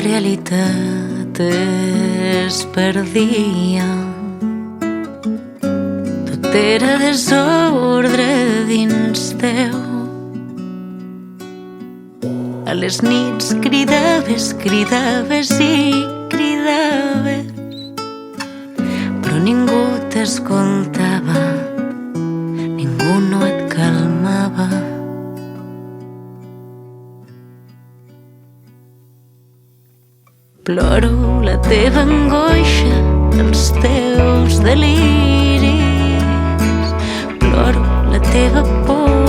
realitat es perdia. Tot era desordre dins teu. A les nits cridaves, cridaves i cridaves, però ningú t'escoltava, ningú no et calmava. Ploro la teva angoixa, els teus deliris, ploro la teva por,